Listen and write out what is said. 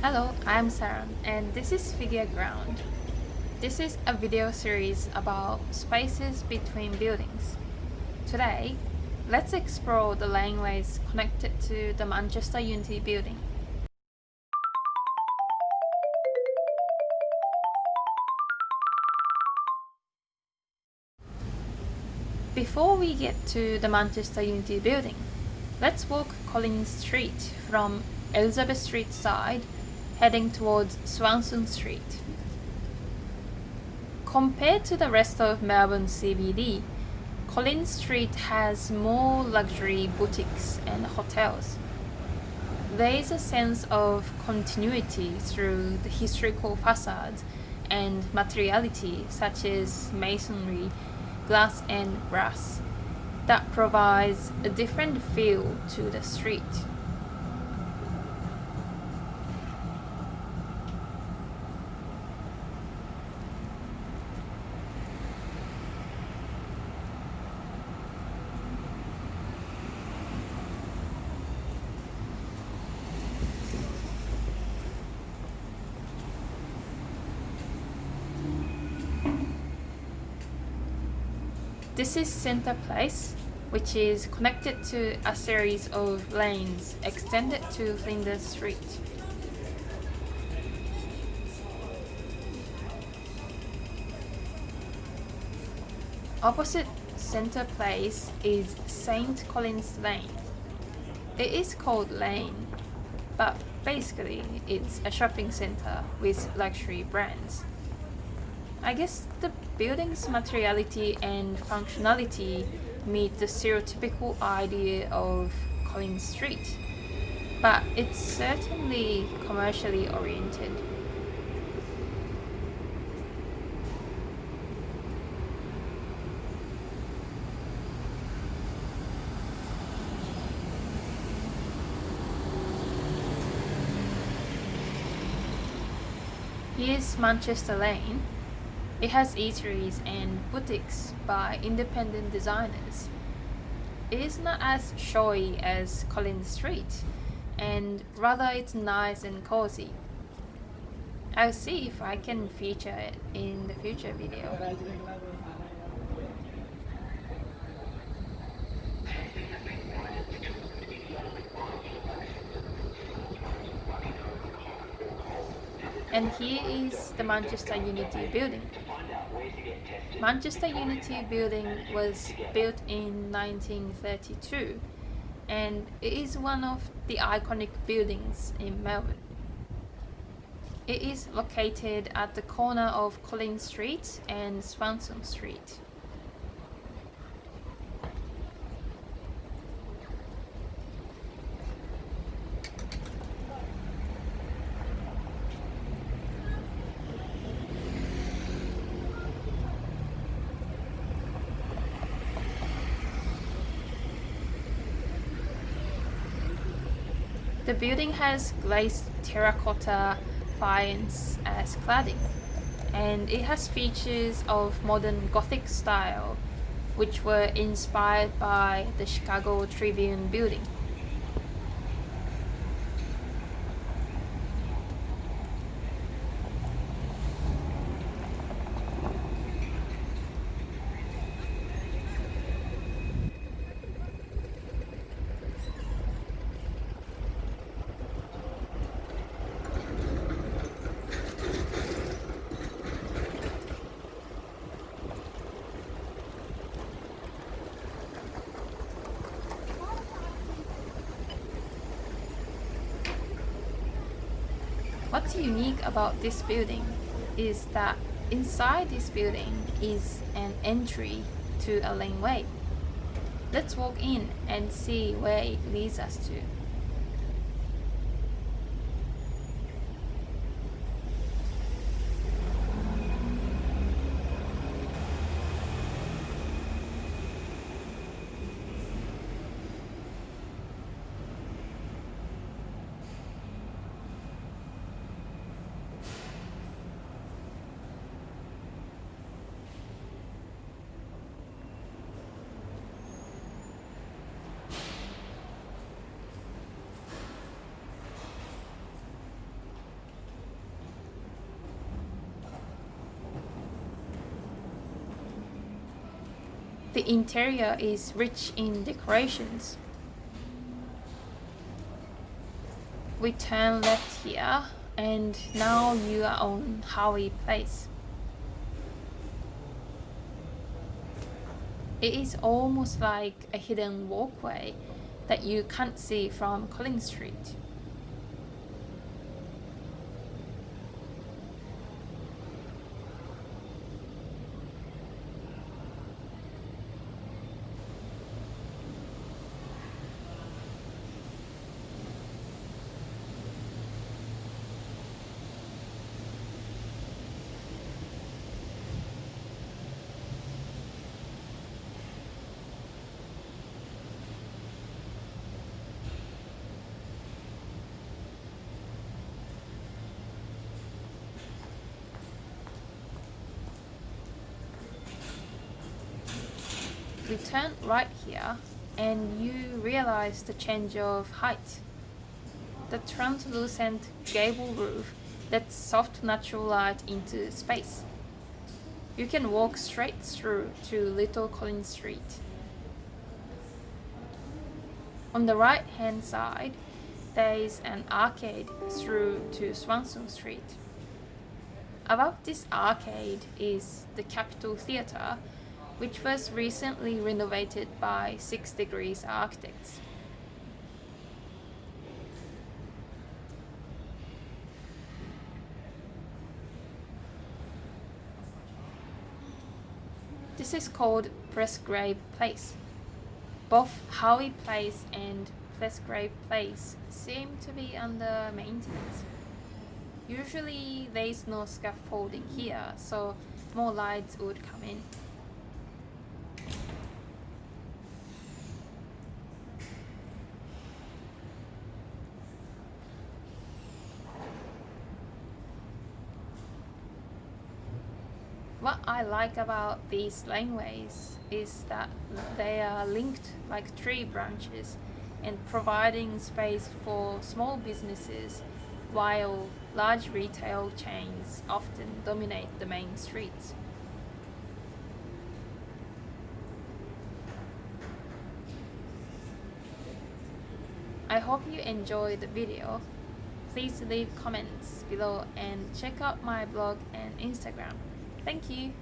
Hello, I'm Sarah, and this is Figure Ground. This is a video series about spaces between buildings. Today, let's explore the laneways connected to the Manchester Unity building. Before we get to the Manchester Unity building, let's walk Colleen Street from Elizabeth Street side, heading towards Swanston Street. Compared to the rest of Melbourne CBD, Colleen Street has more luxury boutiques and hotels. There is a sense of continuity through the historical facades and materiality such as masonry, glass and brass that provides a different feel to the street. This is Centre Place, which is connected to a series of lanes extended to Flinders Street. Opposite Centre Place is St. Colin's Lane. It is called Lane, but basically it's a shopping centre with luxury brands. I guess the building's materiality and functionality meet the stereotypical idea of Colleen Street, but it's certainly commercially oriented. Here's Manchester Lane. It has eateries and boutiques by independent designers. It is not as showy as Colleen Street, and rather it's nice and cozy. I'll see if I can feature it in the future video. And here is the Manchester Unity building. Manchester Unity building was built in 1932 and it is one of the iconic buildings in Melbourne. It is located at the corner of Colleen Street and Swanston Street. The building has glazed terracotta faience as cladding, and it has features of modern Gothic style, which were inspired by the Chicago Tribune building. What's unique about this building is that inside this building is an entry to a laneway. Let's walk in and see where it leads us to. The interior is rich in decorations. We turn left here, and now you are on Howey Place. It is almost like a hidden walkway that you can't see from Colleen Street. We turn right here and you realize the change of height. The translucent gable roof lets soft natural light into space. You can walk straight through to Little Colleen Street. On the right hand side, there is an arcade through to Swanston Street. Above this arcade is the Capitol Theater, which was recently renovated by 6 Degrees architects. This is called Presgrave Place. Both Howey Place and Presgrave Place seem to be under maintenance. Usually there is no scaffolding here, so more lights would come in. What I like about these laneways is that they are linked like tree branches and providing space for small businesses, while large retail chains often dominate the main streets. I hope you enjoyed the video. Please leave comments below and check out my blog and Instagram. Thank you.